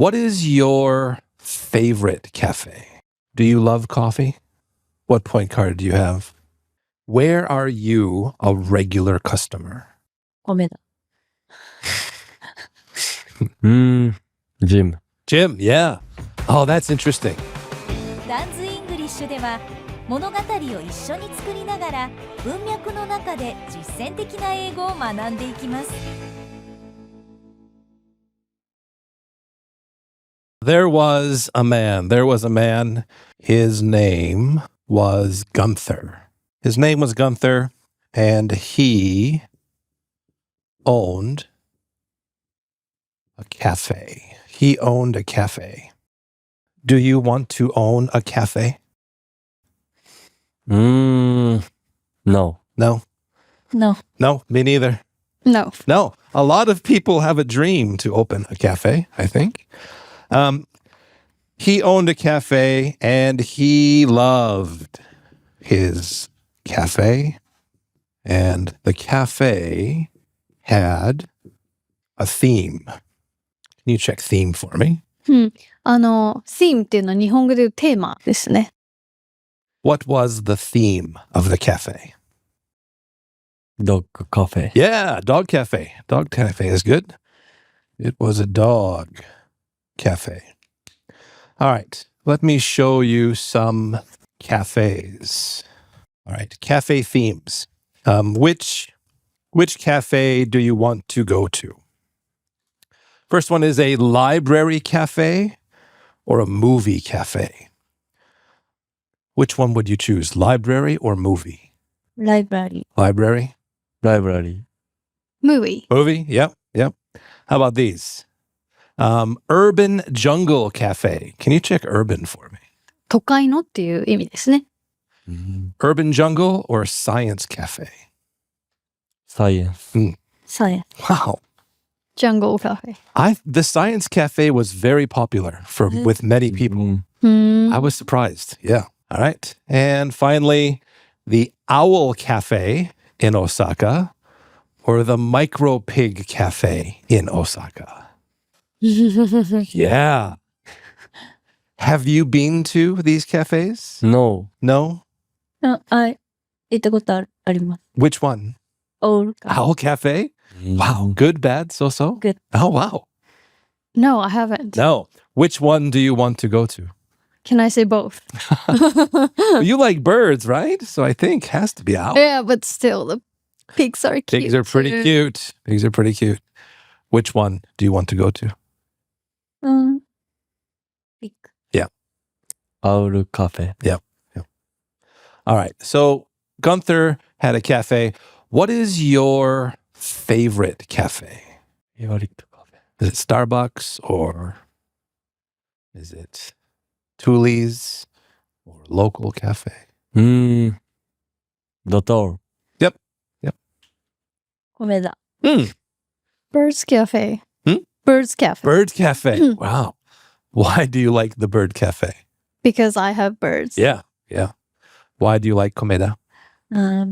What is your favorite cafe? Do you love coffee? What point card do you have? Where are you a regular customer? 米だ。Gym. Jim, yeah. Oh, that's interesting. ダンズ・イングリッシュでは物語を一緒に作りながら文脈の中で実践的な英語を学んでいきます。There was a man. His name was Gunther. And he owned a cafe. Do you want to own a cafe? No. No? No. No, me neither. No. No, a lot of people have a dream to open a cafe, I think. He owned a cafe and he loved his cafe. And the cafe had a theme. Can you check theme for me? theme っていうのは日本語で言うテーマですね。What was the theme of the cafe? Dog cafe. Yeah, dog cafe. Dog cafe is good. It was a dog cafe. All right, let me show you some cafes. All right, cafe themes. Which cafe do you want to go to? First one is a library cafe or a movie cafe. Which one would you choose, library or movie? ライブラリー。 Library? Library. Movie. Movie? Yep. How about these? Urban Jungle Cafe. Can you check urban for me? 都会のっていう意味ですね。Urban Jungle or Science Cafe? Science. Science. Wow. Jungle Cafe. The Science Cafe was very popular with many people. I was surprised. Yeah. All right. And finally, the Owl Cafe in Osaka or the Micro Pig Cafe in Osaka. Yeah. Have you been to these cafes? No. No? 行ったことあります。Which one? Old Owl Cafe? Wow. Good, bad, so-so? Good. Oh, wow. No, I haven't. No. Which one do you want to go to? Can I say both? You like birds, right? So I think has to be owl. Yeah, but still, the pigs are cute. Pigs are pretty cute. Pigs are pretty cute. Which one do you want to go to? Pig. Owl cafe. All right. So Gunther had a cafe. What is your favorite cafe? Favorite cafe. Is it Starbucks or is it Thule's or local cafe? Doctor. Yep. 米だ。 Mm. Birds Cafe. Hmm? Birds Cafe. Bird Cafe. Wow. Why do you like the Bird Cafe? Because I have birds. Yeah. Why do you like Komeda?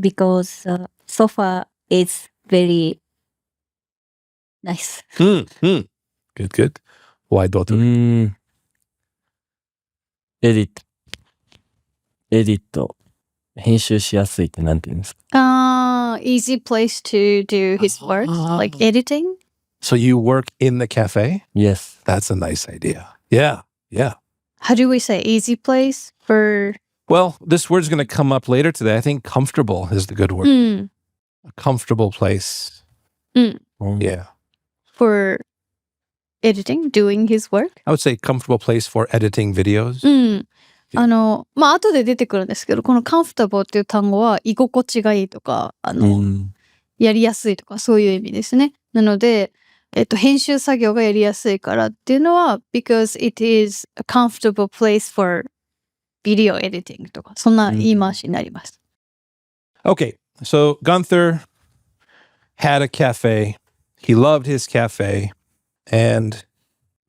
Because sofa is very nice. Good. Why Dotor? エディット。編集しやすいってなんて言うんですか？ Easy place to do his work, like editing. So you work in the cafe? Yes. That's a nice idea. Yeah. How do we say easy place for... Well, this word's going to come up later today. I think comfortable is the good word. A comfortable place. Yeah. For editing, doing his work? I would say comfortable place for editing videos. 後で出てくるんですけど、この comfortable っていう単語は居心地がいいとか、やりやすいとかそういう意味ですね。なので、編集作業がやりやすいからっていうのは because it is a comfortable place for video editing とか、そんな言い回しになります。Okay, so Gunther had a cafe. He loved his cafe. And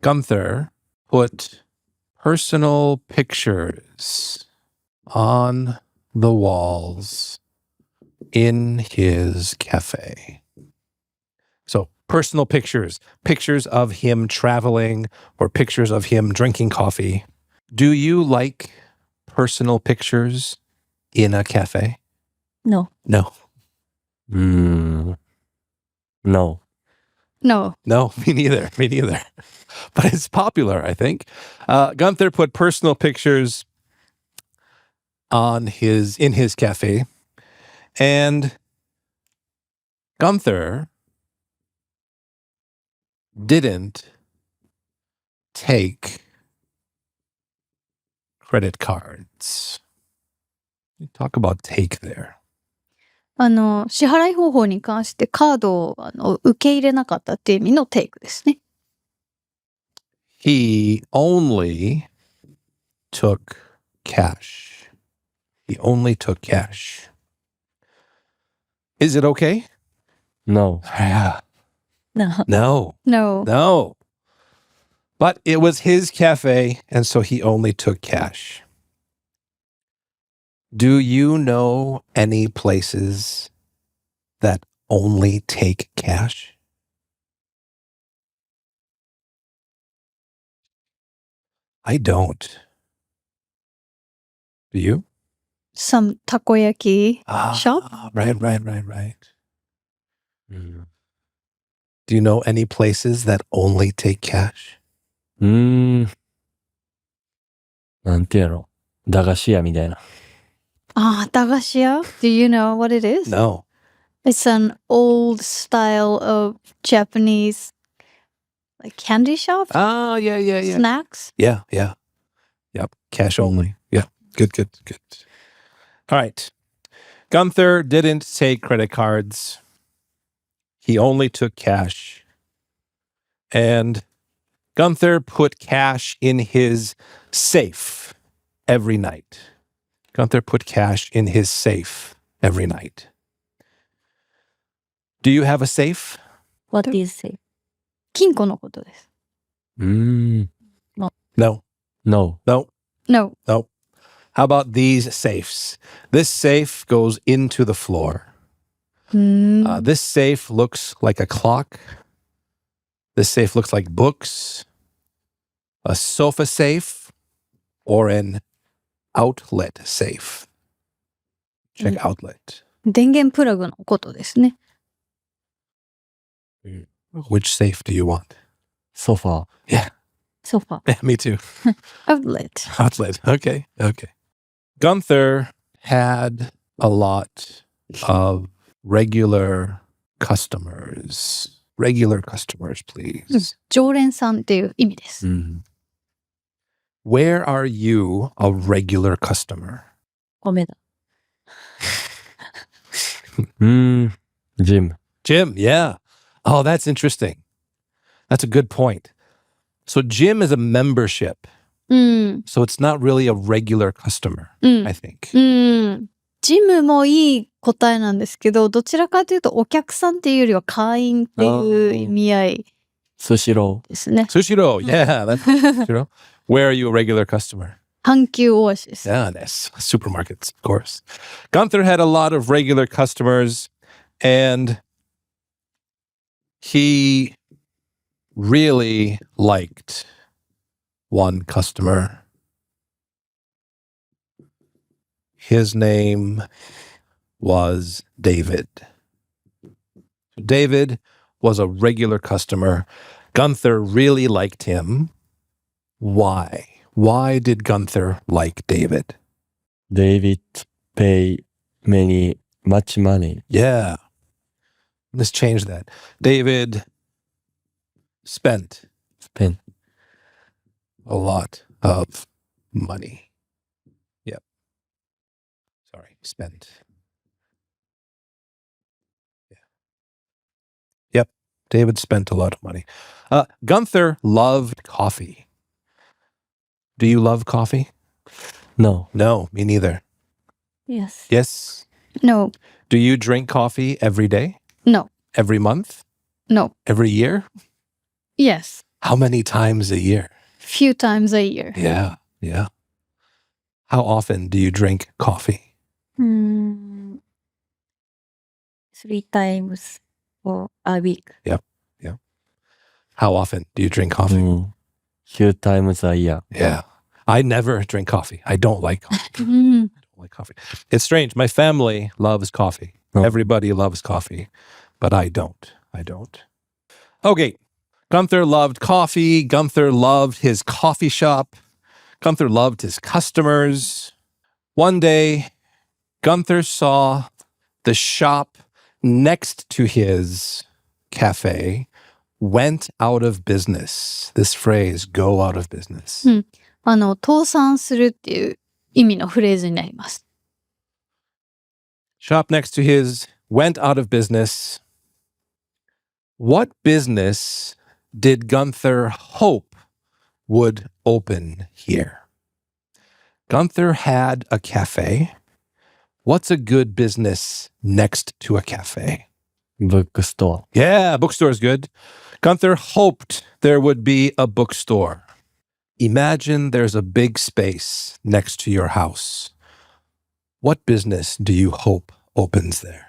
Gunther put personal pictures on the walls in his cafe. So personal pictures, pictures of him traveling or pictures of him drinking coffee. Do you like personal pictures in a cafe? No. No. No. No. No, me neither. Me neither. But it's popular, I think. Gunther put personal pictures in his cafe, and Gunther didn't take credit cards. Talk about take there. 支払い方法に関してカードを受け入れなかったっていう意味のテイクですね。He only took cash. He only took cash. Is it okay? No. Yeah. No. No. No. No. But it was his cafe, and so he only took cash. Do you know any places that only take cash? I don't. Do you? Some takoyaki shop? Right. Do you know any places that only take cash? なんてやろ。駄菓子屋みたいな。駄菓子屋? Do you know what it is? No. It's an old style of Japanese like candy shop? Yeah. Snacks? Yeah. Yep. Cash only. Yeah. Good. All right. Gunther didn't take credit cards. He only took cash. And Gunther put cash in his safe every night. Gunther put cash in his safe every night. Do you have a safe? What do you say? 金庫のことです。No. No. No. No. No. How about these safes? This safe goes into the floor. This safe looks like a clock. This safe looks like books, a sofa safe, or an outlet safe. Check outlet. 電源プラグのことですね。Which safe do you want? ソファー。 Yeah, Sofa. me too. Outlet. Outlet. Okay. Gunther had a lot of regular customers. Regular customers, please. 常連さんっていう意味です。Where are you a regular customer? 米だ。Gym. Gym, yeah. Oh, that's interesting. That's a good point. So gym is a membership. うん。 So it's not really a regular customer, うん。 I think. うん。ジムもいい答えなんですけど、どちらかというとお客さんっていうよりは会員っていう意味合いスシロですね。 Sushiro, yeah. That's Sushiro. Where are you a regular customer? 阪急オアシス。 Yeah, that's supermarkets, of course. Gunther had a lot of regular customers, and he really liked one customer. His name was David. David was a regular customer. Gunther really liked him. Why? Why did Gunther like David? ー。David pay much money. Yeah. Let's change that. David spent Spend. a lot of money. Yep. Sorry, spent. Yeah. Yep. David spent a lot of money. Gunther loved coffee. Do you love coffee? No. No, me neither. Yes. Yes. No. Do you drink coffee every day? No. Every month? No. Every year? Yes. How many times a year? Few times a year. Yeah. How often do you drink coffee? 3 times for a week. Yep. How often do you drink coffee? Few times a year. Yeah. I never drink coffee. I don't like coffee. うん I don't like coffee. It's strange. My family loves coffee. Oh. Everybody loves coffee, but I don't. I don't. Okay. Gunther loved coffee. Gunther loved his coffee shop. Gunther loved his customers. One day, Gunther saw the shop next to his cafe went out of business. This phrase, go out of business. 倒産するっていう意味のフレーズになります。Shop next to his went out of business. What business did Gunther hope would open here? Gunther had a cafe. What's a good business next to a cafe? Bookstore. Yeah, bookstore is good. Gunther hoped there would be a bookstore. Imagine there's a big space next to your house. What business do you hope opens there?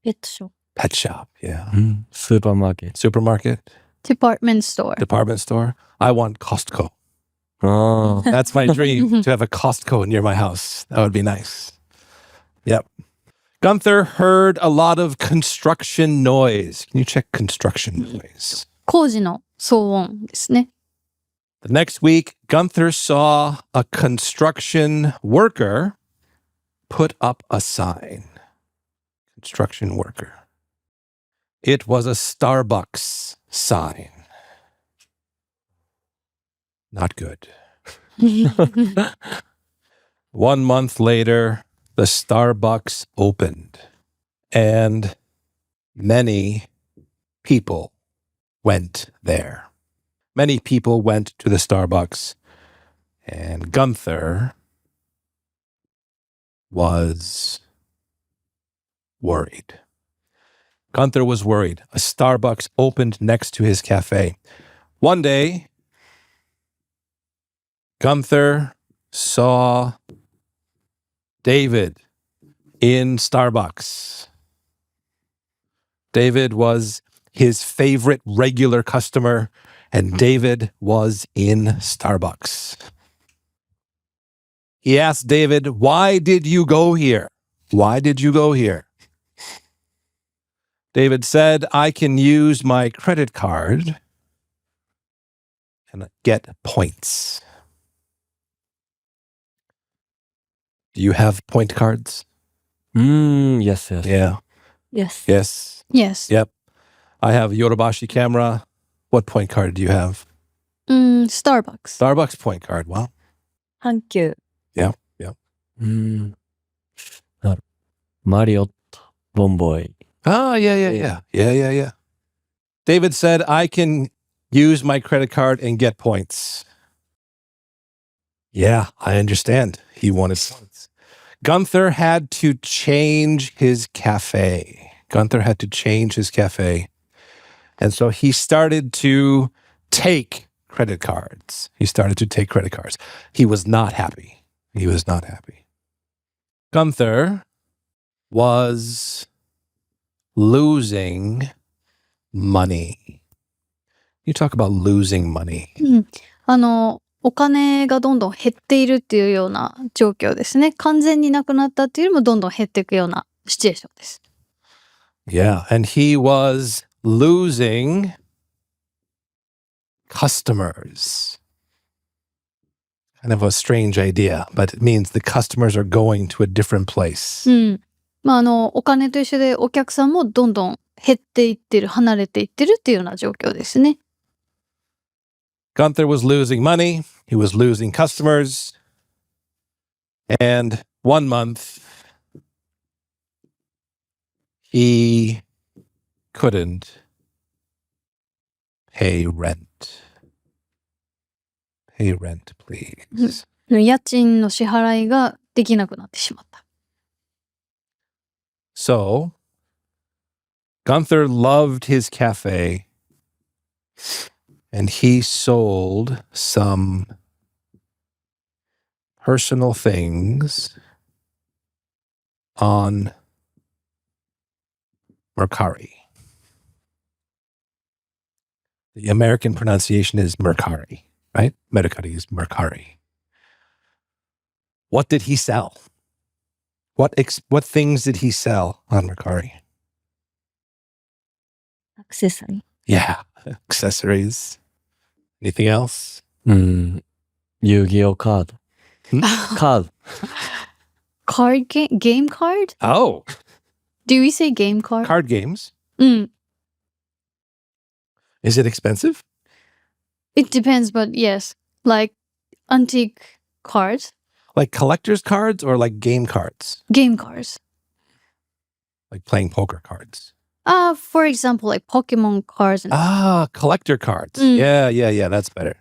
ペットショップ。 Pet shop, yeah. Supermarket. Supermarket, Department store. department store. I want Costco. Oh. That's my dream, to have a Costco near my house. That would be nice. Yep. Gunther heard a lot of construction noise. Can you check construction noise? 工事の騒音ですね。 The next week, Gunther saw a construction worker put up a sign. Construction worker. It was a Starbucks sign. Not good. 1 month later, the Starbucks opened, and many people went there. Many people went to the Starbucks, and Gunther was worried. Gunther was worried. A Starbucks opened next to his cafe. One day, Gunther saw David in Starbucks. David was his favorite regular customer, and David was in Starbucks. He asked David, "Why did you go here? Why did you go here?" David said, "I can use my credit card and get points." Do you have point cards? Yes, yes. Yeah. Yes. Yes. Yes. Yep. I have Yodobashi camera. What point card do you have? Starbucks. Starbucks point card. Wow. 阪急。 Yeah. Yeah. マリオット、ボンボイ。 Oh, yeah. David said, "I can use my credit card and get points." Yeah, I understand. He wanted points. Gunther had to change his cafe. Gunther had to change his cafe. And so he started to take credit cards. He was not happy. Gunther was losing money. You talk about losing money. お金がどんどん減っているっていうような状況ですね。完全になくなったっていうよりもどんどん減っていくようなシチュエーションです。Yeah, and he was losing customers. Kind of a strange idea, but it means the customers are going to a different place. お金と一緒でお客さんもどんどん減っていってる、離れていってるっていうような状況ですね。Gunther was losing money. He was losing customers. And 1 month, he couldn't pay rent. Pay rent, please. 家賃の支払いができなくなってしまった。So, Gunther loved his cafe, and he sold some personal things on Mercari. The American pronunciation is Mercari, right? Mercari is Mercari. What did he sell? What things did he sell on Mercari? アクセサリー。 Yeah, accessories. Anything else? 遊戯王カード。カード。 Card game card? Oh, Do we say game card? card games. うん。 Is it expensive? It depends, but yes. Like antique cards, Like collector's cards or like game cards? game cards. Like playing poker cards? For example, like Pokemon cards. And Collector cards. Mm. Yeah, that's better.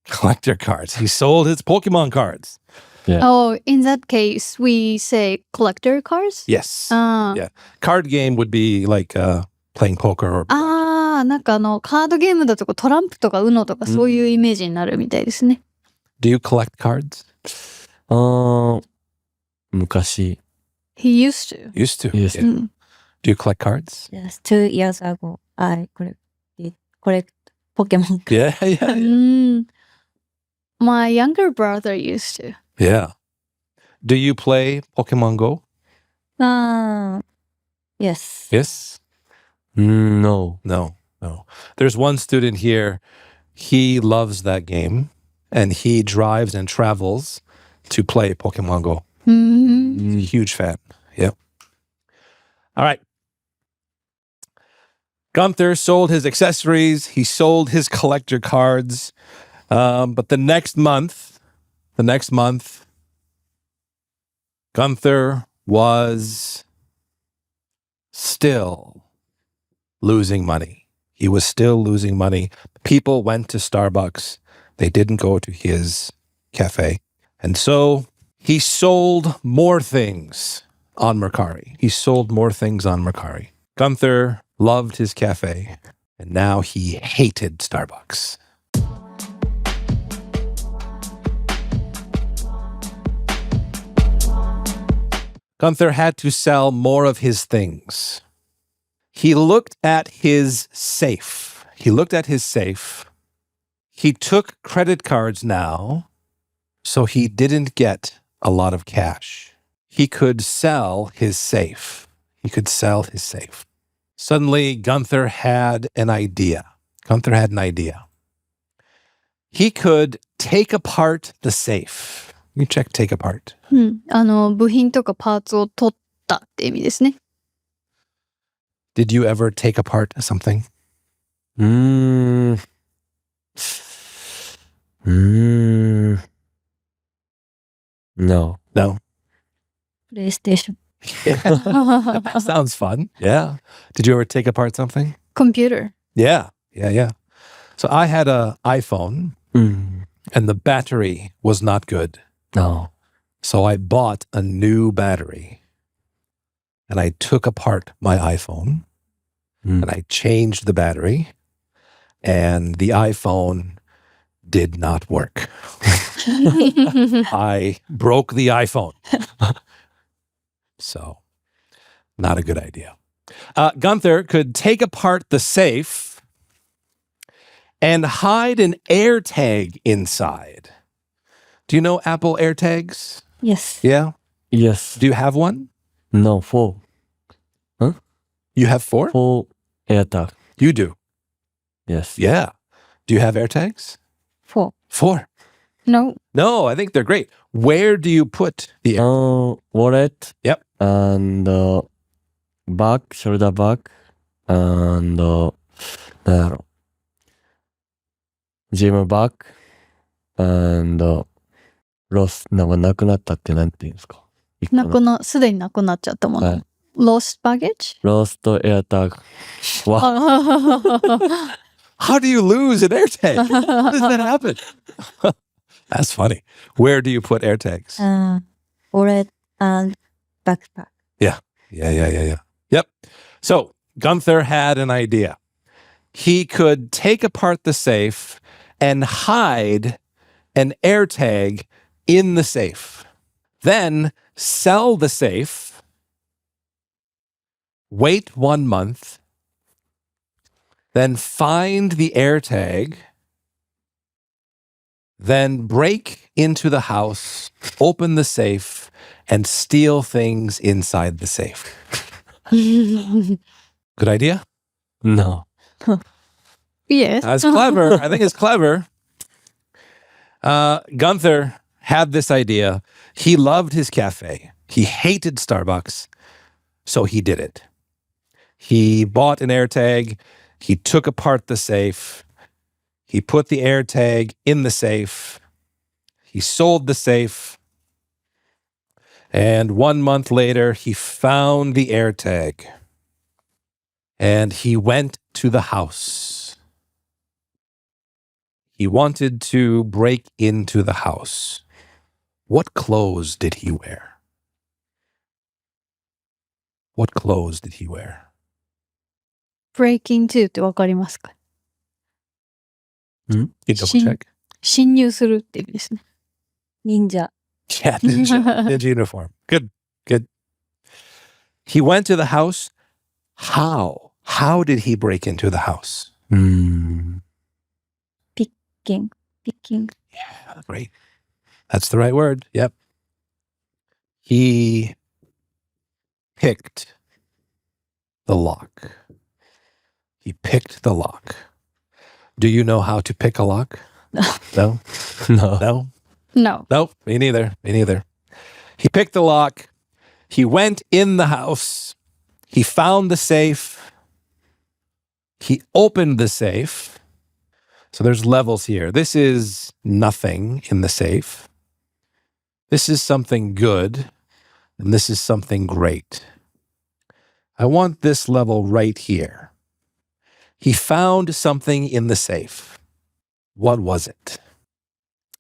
Collector cards. He sold his Pokemon cards. Oh, in that case, we say collector cards? Yes. Yeah. Card game would be like playing poker or なんかカードゲームだとトランプとか UNO とかそういうイメージになるみたいですね。Do you collect cards? 昔。 He used to. Used to. Used to. Yeah. Do you collect cards? Yes, 2 years ago, I collect Pokemon. Yeah. My younger brother used to. Yeah. Do you play Pokemon Go? Yes. Yes. No. No. There's one student here. He loves that game and he drives and travels to play Pokemon Go. He's a huge fan. Yep. All right. Gunther sold his accessories. He sold his collector cards. But the next month, Gunther was still losing money. He was still losing money. People went to Starbucks. They didn't go to his cafe. And so he sold more things on Mercari. Gunther loved his cafe, and now he hated Starbucks. Gunther had to sell more of his things. He looked at his safe. He took credit cards now, so he didn't get a lot of cash. He could sell his safe. Suddenly, Gunther had an idea. He could take apart the safe. You check take apart. 部品とかパーツを取ったって意味ですね。Did you ever take apart something? No. No. PlayStation. Sounds fun. Yeah. Did you ever take apart something? Computer. Yeah. So I had an iPhone and the battery was not good. No. So I bought a new battery and I took apart my iPhone and I changed the battery and the iPhone did not work. I broke the iPhone. So, not a good idea. Gunther could take apart the safe and hide an AirTag inside. Do you know Apple AirTags? Yes. Yeah? Yes. Do you have one? No, 4. You have 4? 4 AirTag. You do? Yes. Yeah. Do you have AirTags? 4. 4. No. No, I think they're great. Where do you put the Wallet. Yep. And bag, shoulder bag. And なんだろう。ジムバッグ。and ロス、なくなったってなんて言うんですか？すでになくなっちゃったもの。はい。Lost baggage? ロストエアタグ。わ、How do you lose an AirTag? How does that happen? That's funny. Where do you put AirTags? Wallet and backpack. Yeah. Yep. So Gunther had an idea. He could take apart the safe and hide an AirTag in the safe. Then sell the safe, wait 1 month, then find the AirTag, then break into the house, open the safe, and steal things inside the safe. Good idea? No. Yes. That's clever. I think it's clever. Gunther had this idea. He loved his cafe. He hated Starbucks, so he did it. He bought an AirTag. He took apart the safe. He put the AirTag in the safe. He sold the safe. And 1 month later, he found the AirTag. And he went to the house. He wanted to break into the house. What clothes did he wear? What clothes did he wear? break into ってわかりますか？ You double check. 侵入するって意味ですね。忍者。 Yeah, ninja uniform. Good, good. He went to the house. How? How did he break into the house? ピッキング。ピッキング。 Yeah, great. That's the right word. Yep. He picked the lock. He picked the lock. Do you know how to pick a lock? No? No. No? No. No, me neither. Me neither. He picked the lock. He went in the house. He found the safe. He opened the safe. So there's levels here. This is nothing in the safe. This is something good. And this is something great. I want this level right here. He found something in the safe. What was it?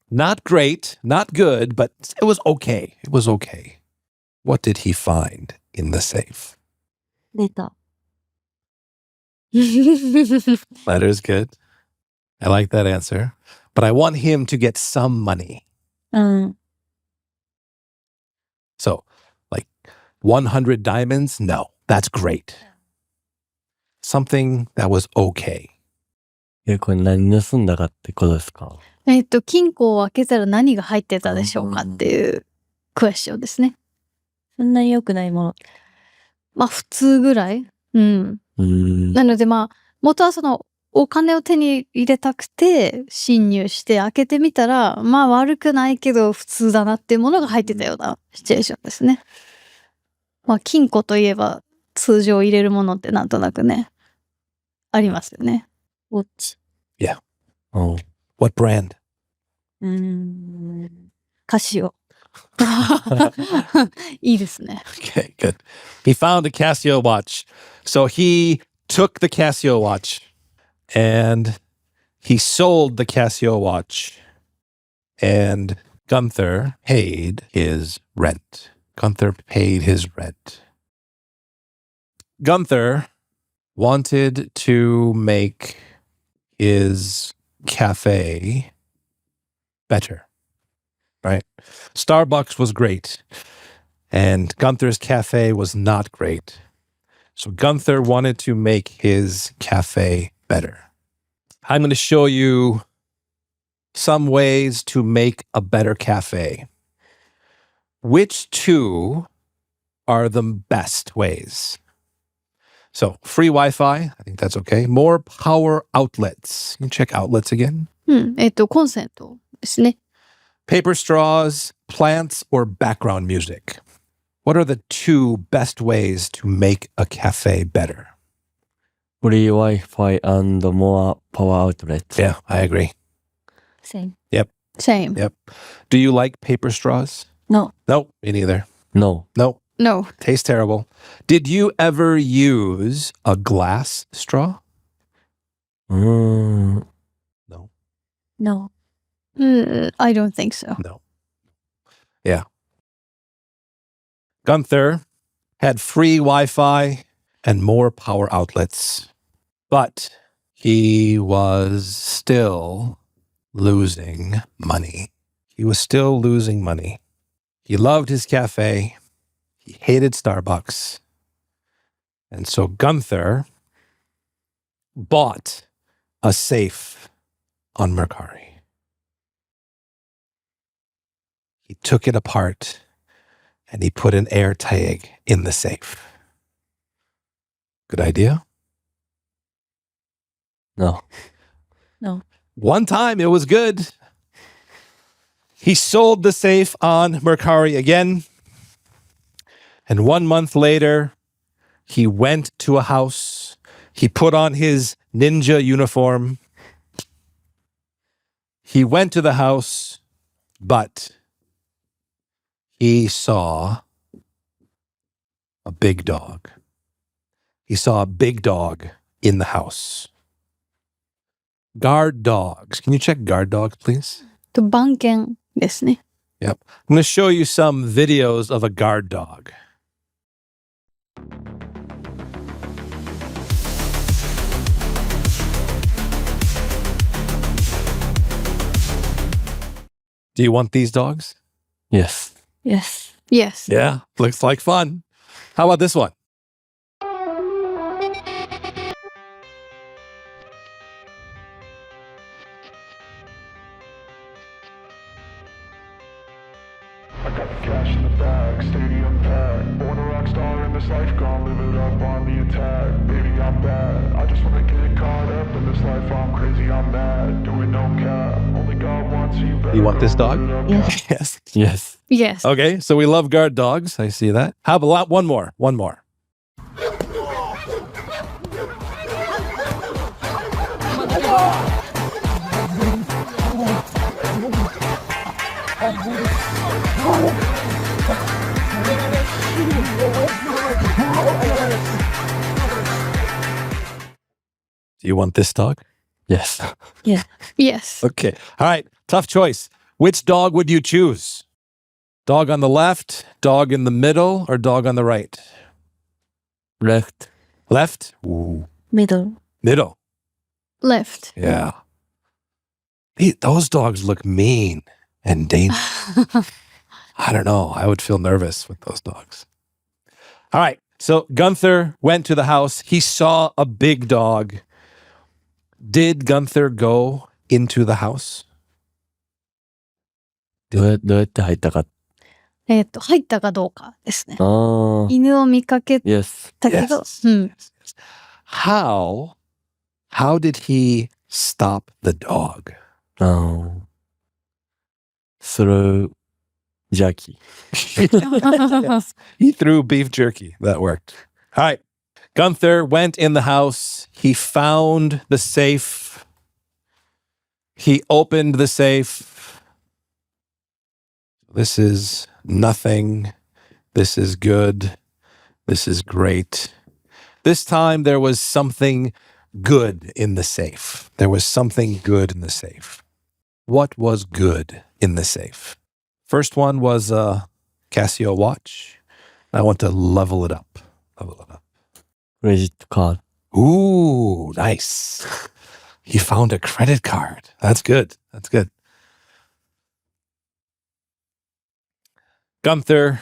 Not great, not good, but it was okay. It was okay. What did he find in the safe? レタ Letter's good. I like that answer. But I want him to get some money. ー。うん。 So, like 100 diamonds? No, that's great. Something that was okay. これ何盗んだかってことですか？金庫を開けたら何が入ってたでしょうかっていうクエスチョンですね。そんなに良くないもの。まあ普通ぐらい。うん。なのでまあ、元はそのお金を手に入れたくて侵入して開けてみたら、まあ悪くないけど普通だなっていうものが入ってたようなシチュエーションですね。まあ金庫といえば通常入れるものってなんとなくね、ありますよね。ウォッチ。 Oh. What brand? カシオ。いいですね。 Okay, good. He found a Casio watch. So he took the Casio watch and he sold the Casio watch. And Gunther paid his rent. Gunther paid his rent. Gunther wanted to make his cafe better, right? Starbucks was great, and Gunther's cafe was not great. So Gunther wanted to make his cafe better. I'm going to show you some ways to make a better cafe. Which two are the best ways? So free Wi-Fi, I think that's okay. More power outlets. You can check outlets again. コンセントですね。 Paper straws, plants, or background music. What are the two best ways to make a cafe better? Free Wi-Fi and more power outlets. Yeah, I agree. Same. Same. Yep. Do you like paper straws? No. No, me neither. No. No, No. tastes terrible. Did you ever use a glass straw? No. No. I don't think so. No. Yeah. Gunther had free Wi-Fi and more power outlets, but he was still losing money. He was still losing money. He loved his cafe. He hated Starbucks. And so Gunther bought a safe on Mercari. He took it apart and he put an AirTag in the safe. Good idea? No. No. One time it was good. He sold the safe on Mercari again. And 1 month later, he went to a house. He put on his ninja uniform. He went to the house, but he saw a big dog. He saw a big dog in the house. Guard dogs. Can you check guard dogs, please? 番犬ですね。 Yep. I'm going to show you some videos of a guard dog. Do you want these dogs? Yes. Yes. Yes. Yeah. Looks like fun. How about this one? I got the cash in the bag, stadium packed. Born a rock star in this life, gone live it up on the attack. Baby, I'm bad. I just wanna get caught up in this life. I'm crazy, I'm mad. Doing no cap. Only God wants you better. You want this dog? Yes. Yes. Yes. Yes. Okay. So we love guard dogs. I see that. How about one more? One more. Do you want this dog? Yes. Yeah. Yes. Okay. All right. Tough choice. Which dog would you choose? Dog on the left, dog in the middle, or dog on the right? Left. Left? Ooh. Middle. Middle. Left. Yeah. Those dogs look mean and dangerous. I don't know. I would feel nervous with those dogs. All right. So Gunther went to the house. He saw a big dog. Did Gunther go into the house? どうやって入ったか。入ったかどうかですね。ああ。犬を見かけ Yes. たけど、 Yes. Yes, yes. How did he stop the dog? ああ。Through jerky. Yes. He threw beef jerky. That worked. All right. Gunther went in the house. He found the safe. He opened the safe. This is nothing. This is good. This is great. This time there was something good in the safe. There was something good in the safe. What was good in the safe? First one was a Casio watch. I want to level it up. Level it up. Credit card. Ooh, nice. He found a credit card. That's good. That's good. Gunther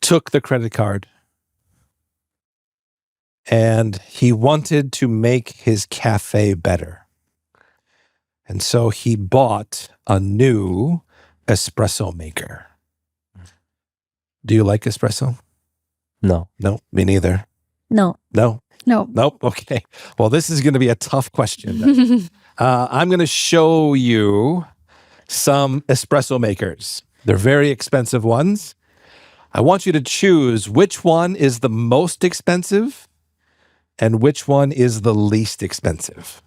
took the credit card and he wanted to make his cafe better. And so he bought a new espresso maker. Do you like espresso? No. No, me neither. No. No. No. Nope. Okay. Well, this is going to be a tough question. I'm going to show you some espresso makers. They're very expensive ones. I want you to choose which one is the most expensive and which one is the least expensive.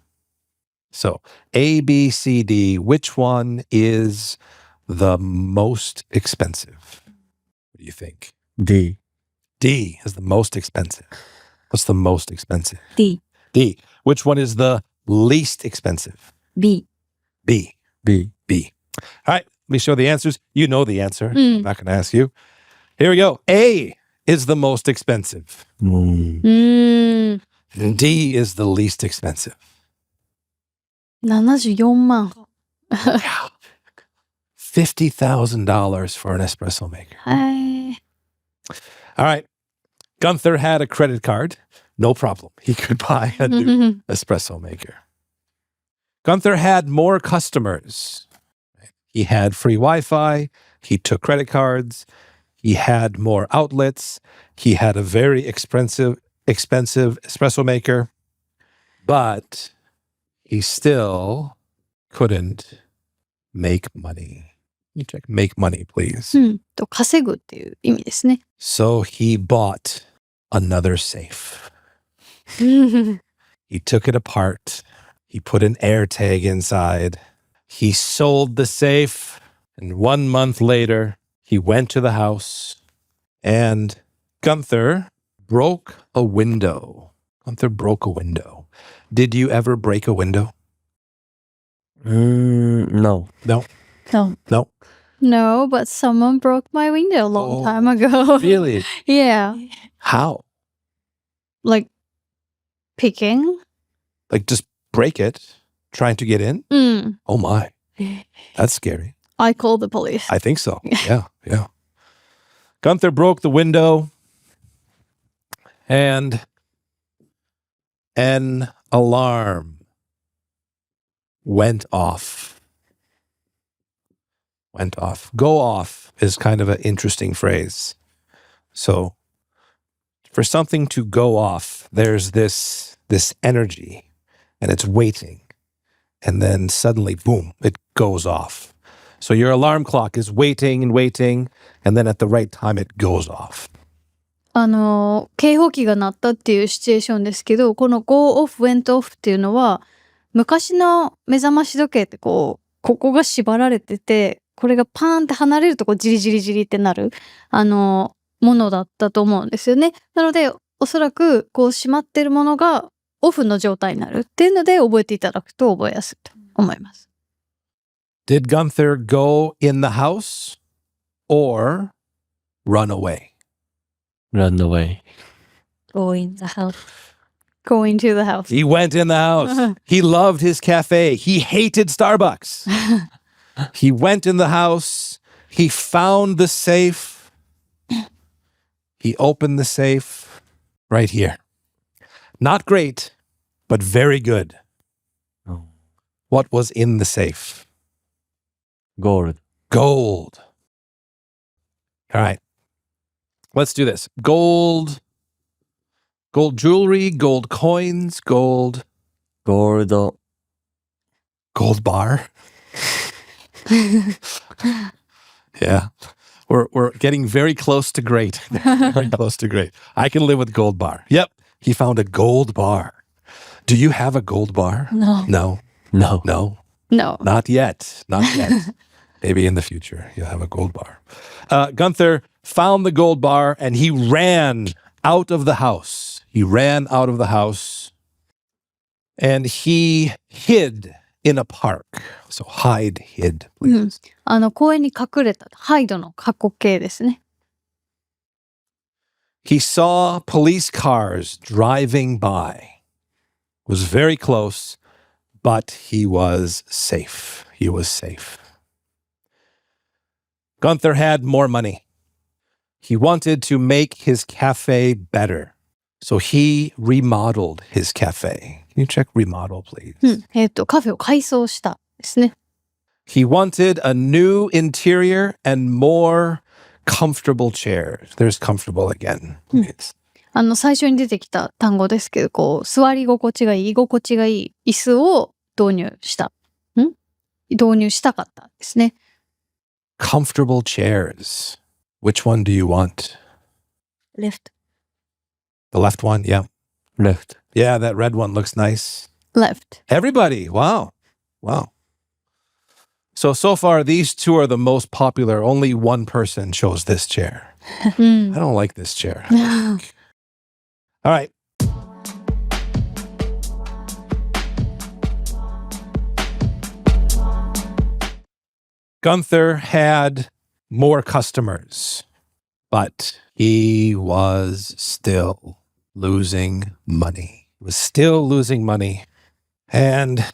So A, B, C, D, which one is the most expensive? What do you think? D. D is the most expensive. What's the most expensive? D. D. Which one is the least expensive? B. B. B. B. All right, let me show the answers. You know the answer. Mm. I'm not going to ask you. Here we go. A is the most expensive. うん。And D is the least expensive. 74万。 Yeah. $50,000 for an espresso maker. はい。 All right. Gunther had a credit card. no problem. He could buy a new espresso maker. Gunther had more customers. He had free Wi-Fi. He took credit cards. He had more outlets. He had a very expensive espresso maker. But he still couldn't make money. You check make money, please. 稼ぐっていう意味ですね。So he bought another safe. He took it apart. He put an AirTag inside. He sold the safe. And 1 month later, he went to the house and Gunther broke a window. Gunther broke a window. Did you ever break a window? No. No. No. No. No, but someone broke my window a long time ago. Really? Yeah. How? Like picking? Like just break it, trying to get in? Oh my. That's scary. I called the police. I think so. Yeah. Gunther broke the window and an alarm went off. Went off. Go off is kind of an interesting phrase. So for something to go off, there's this energy and it's waiting. And then suddenly, boom, it goes off. So your alarm clock is waiting and waiting, and then at the right time it goes off. 警報器が鳴ったっていうシチュエーションですけど、この go off, went off っていうのは、昔の目覚まし時計ってここが縛られてて、これがパーンって離れるとジリジリジリってなる、ものだったと思うんですよね。なので、おそらく閉まってるものがオフの状態になるっていうので覚えていただくと覚えやすいと思います。Did Gunther go in the house or run away? Run away. Go in the house. Go into the house. He went in the house. He loved his cafe. He hated Starbucks. He went in the house. He found the safe. He opened the safe right here. Not great, but very good. Oh. What was in the safe? Gold. Gold. All right. Let's do this. Gold jewelry, gold coins, gold bar. Yeah. We're getting very close to great. Very close to great. I can live with gold bar. Yep. He found a gold bar. Do you have a gold bar? No. No. No. No. No. Not yet. Not yet. Maybe in the future you'll have a gold bar. Gunther found the gold bar and he ran out of the house. He ran out of the house and he hid in a park. So hid, please. 公園に隠れた。ハイドの過去形ですね。He saw police cars driving by. Was very close, but he was safe. He was safe. Gunther had more money. He wanted to make his cafe better. So he remodeled his cafe. Can you check remodel, please? カフェを改装したですね。He wanted a new interior and more comfortable chairs. There's comfortable again. It's 最初に出てきた単語ですけど、座り心地がいい、居心地がいい椅子を導入した。導入したかったですね。comfortable chairs. Which one do you want? Left. The left one? Yeah. Left. Yeah, that red one looks nice. left. Everybody. Wow. So far, these two are the most popular. Only one person chose this chair. I don't like this chair. All right. Gunther had more customers, but he was still losing money. He was still losing money. And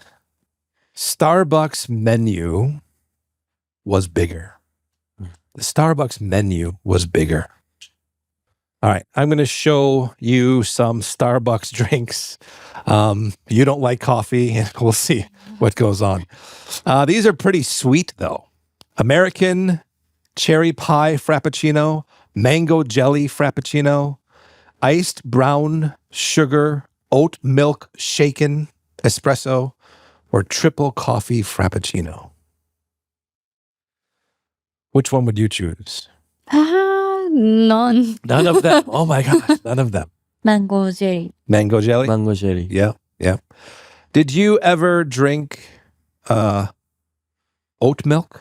Starbucks menu was bigger. The Starbucks menu was bigger. All right, I'm going to show you some Starbucks drinks. You don't like coffee, and we'll see what goes on. These are pretty sweet, though. American cherry pie frappuccino, mango jelly frappuccino, iced brown sugar, oat milk shaken espresso, or triple coffee frappuccino. Which one would you choose? None. None of them. Oh my gosh, none of them. マンゴージェリー。 Mango jelly? マンゴージェリー。 Yeah, yeah. Did you ever drink oat milk?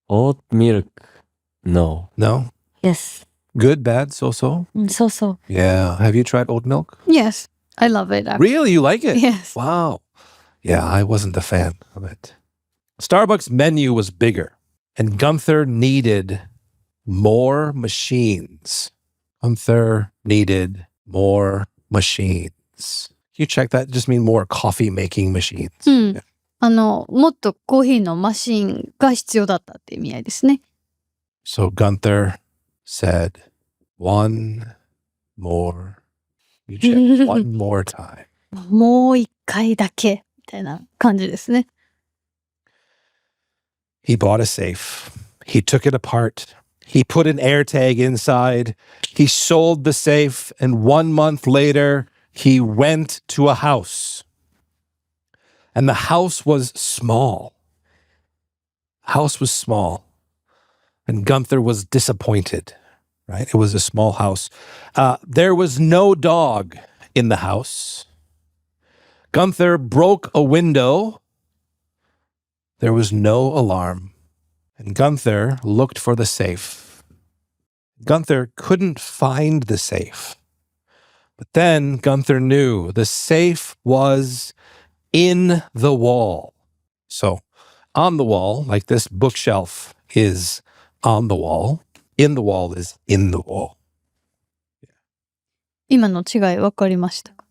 オートミルク。No. No? Yes. Good, bad, so-so? うん、そうそう。 Yeah. Have you tried oat milk? Yes, I love it. Actually. Really? You like it? Yes. Wow. Yeah, I wasn't a fan of it. Starbucks' menu was bigger, and Gunther needed more machines. Gunther needed more machines. Can you check that? Just mean more coffee making machines. うん。 Yeah. もっとコーヒーのマシンが必要だったっていう意味合いですね。 So Gunther said, one more. You check one more time. もう一回だけみたいな感じですね。 He bought a safe. He took it apart. He put an AirTag inside. He sold the safe. And 1 month later, he went to a house. And the house was small. House was small. And Gunther was disappointed, right? It was a small house. There was no dog in the house. Gunther broke a window. There was no alarm. And Gunther looked for the safe. Gunther couldn't find the safe. But then Gunther knew the safe was in the wall. So on the wall, like this bookshelf is on the wall. In the wall is in the wall. 今の違い分かりましたか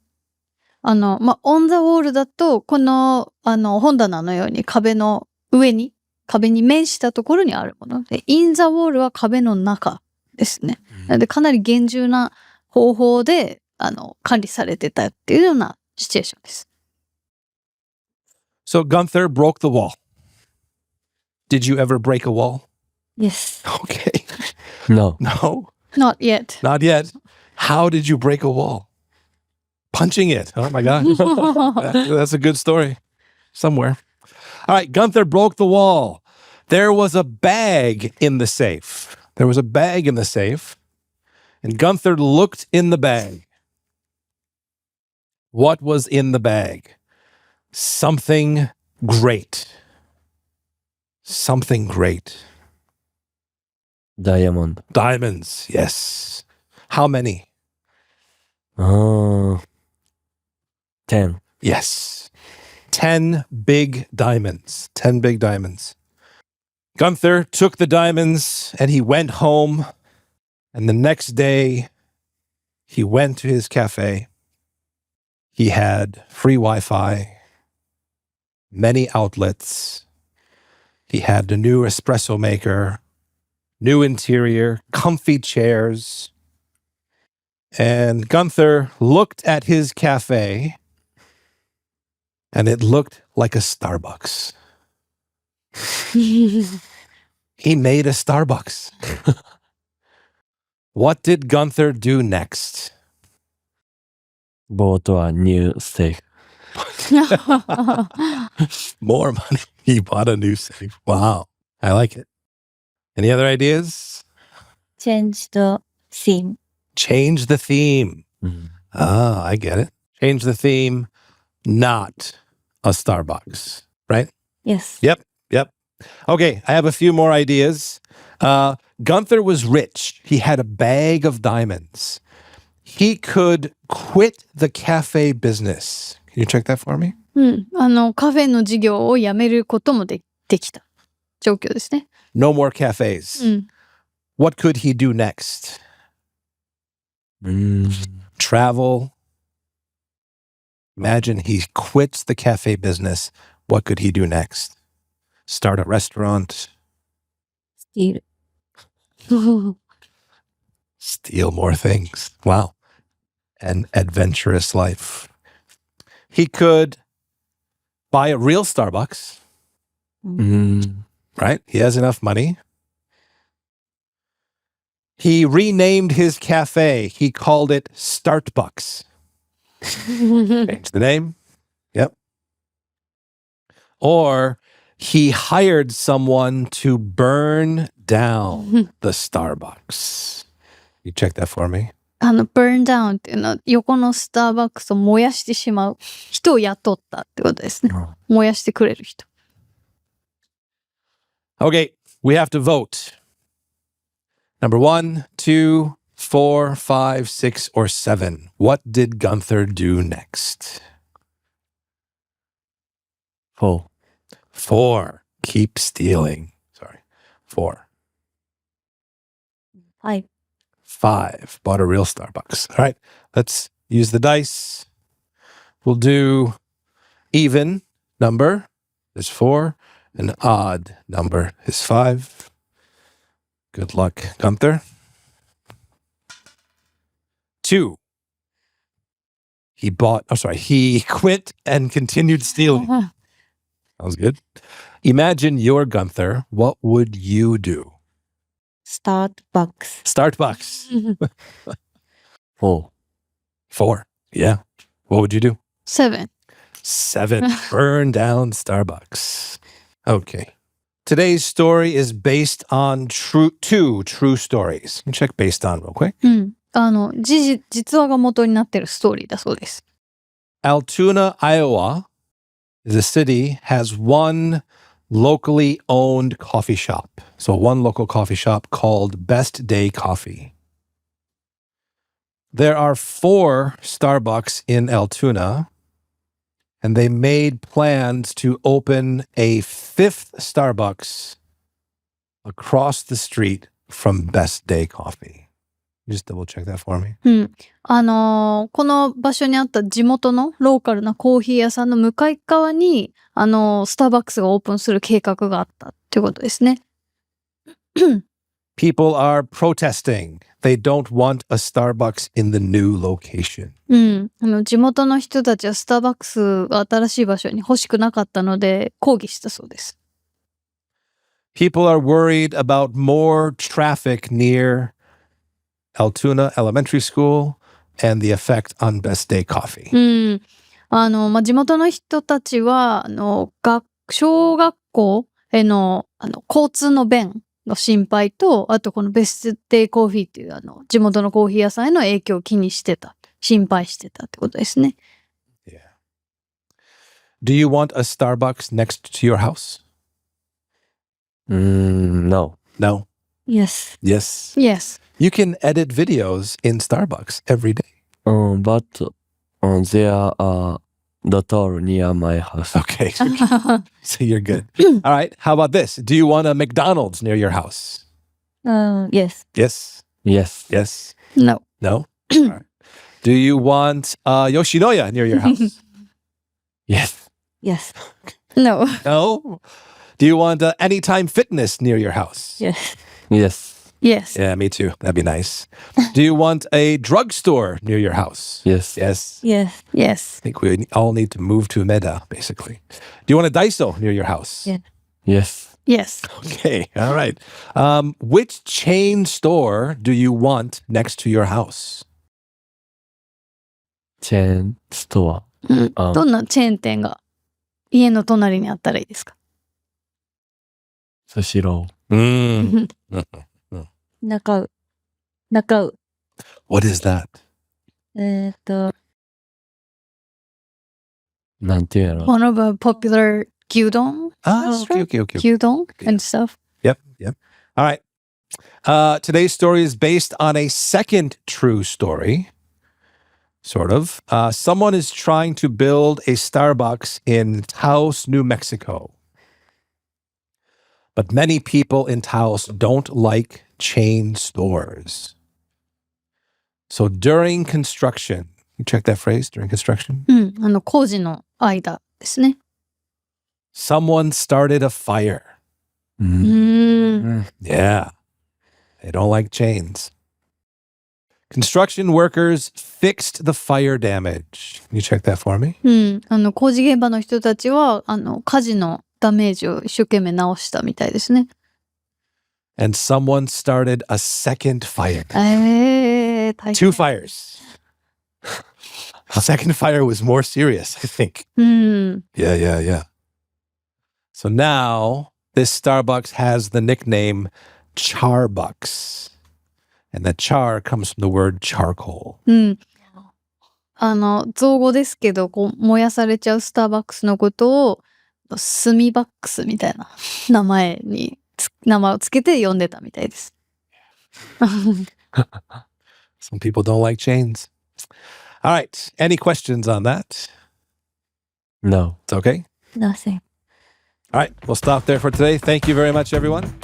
？on the wall だと、この、本棚のように壁の上に、壁に面したところにあるもので、in the wall は壁の中ですね。なので、かなり厳重な方法で、管理されてたっていうようなシチュエーションです。So Gunther broke the wall. Did you ever break a wall? Yes. Okay. No. No, Not yet. not yet. How did you break a wall? Punching it. Oh my God. That's a good story somewhere. All right. Gunther broke the wall. There was a bag in the safe. There was a bag in the safe. And Gunther looked in the bag. What was in the bag? Something great. Something great. ダイヤモンド。 Diamonds. Yes. How many? 10. Yes. 10 big diamonds. 10 big diamonds. Gunther took the diamonds and he went home. And the next day, he went to his cafe. He had free Wi-Fi, many outlets. He had a new espresso maker, new interior, comfy chairs. And Gunther looked at his cafe, and it looked like a Starbucks. He made a Starbucks. What did Gunther do next? bought a new safe. More money. He bought a new safe. Wow. I like it. Any other ideas? Change the theme. Change the theme. Ah, I get it. Change the theme. Not a Starbucks, right? Yes. Yep. Okay, I have a few more ideas. Gunther was rich. He had a bag of diamonds. He could quit the cafe business. Can you check that for me? カフェの事業をやめることもできた状況ですね。 No more cafes. What could he do next? Travel. Imagine he quits the cafe business. What could he do next? Start a restaurant. Steal. steal more things. Wow. An adventurous life. He could buy a real Starbucks, right? He has enough money. He renamed his cafe. He called it Startbucks. Changed the name. Yep. Or he hired someone to burn down the Starbucks. You check that for me. burn down っていうのは横のスターバックスを燃やしてしまう人を雇ったってことですね。燃やしてくれる人。Okay, we have to vote. Number 1, 2, 4, 5, 6, or 7. What did Gunther do next? 4. 4. Keep stealing. Sorry. 4. 5. 5. Bought a real Starbucks. All right. Let's use the dice. We'll do even number is 4. An odd number is 5. Good luck, Gunther. 2. He quit and continued stealing. Sounds good. Imagine you're Gunther. What would you do? Startbucks. Startbucks. 4. 4. Yeah. What would you do? 7. 7. Burn down Starbucks. Okay. Today's story is based on two true stories. You can check based on real quick. 実話が元になってるストーリーだそうです。Altoona, Iowa is a city, has one locally owned coffee shop. So one local coffee shop called Best Day Coffee. There are 4 Starbucks in Altoona, and they made plans to open a 5th Starbucks across the street from Best Day Coffee. Just double check that for me. この場所にあった地元のローカルなコーヒー屋さんの向かい側に、スターバックスがオープンする計画があったっていうことですね。People are protesting. They don't want a Starbucks in the new location. 地元の人たちはスターバックスが新しい場所に欲しくなかったので抗議したそうです。People are worried about more traffic near Altoona Elementary School and the effect on Best Day Coffee. 地元の人たちは小学校への交通の便の心配と、あとこのベストデイコーヒーっていう地元のコーヒー屋さんへの影響を気にしてた、心配してたってことですね。Yeah. Do you want a Starbucks next to your house? No. No. Yes. Yes. Yes. You can edit videos in Starbucks every day. But there are the door near my house. Okay. So you're good. All right. How about this? Do you want a McDonald's near your house? Yes. Yes. Yes. Yes. No. No? All right. Do you want Yoshinoya near your house? Yes. Yes. No. No? Do you want Anytime Fitness near your house? Yes. Yes. Yes. Yeah, me too. That'd be nice. Do you want a drugstore near your house? Yes. Yes. Yes. Yes. I think we all need to move to Umeda, basically. Do you want a Daiso near your house? Yeah. Yes. Yes. Okay. All right. Which chain store do you want next to your house? Chain store. どんなチェーン店が家の隣にあったらいいですか？スシロー。Mm. 中う。What is that? なんていうやろ。One of a popular 牛丼 Okay, okay, okay. 牛丼 and stuff. Yep. All right. Today's story is based on a second true story. Sort of. Someone is trying to build a Starbucks in Taos, New Mexico. But many people in Taos don't like chain stores. So during construction, you check that phrase, during construction? 工事の間ですね。Someone started a fire. Yeah. They don't like chains. Construction workers fixed the fire damage. Can you check that for me? 工事現場の人たちは、火事のダメージを一生懸命直したみたいですね。And someone started a second fire. 大変。 Two fires. The second fire was more serious, I think. Yeah. So now this Starbucks has the nickname Charbucks. And that char comes from the word charcoal. 造語ですけど、燃やされちゃうスターバックスのことを、炭バックスみたいな名前をつけて呼んでたみたいです。Some people don't like chains. All right. Any questions on that? No. It's okay. Nothing. All right. We'll stop there for today. Thank you very much, everyone.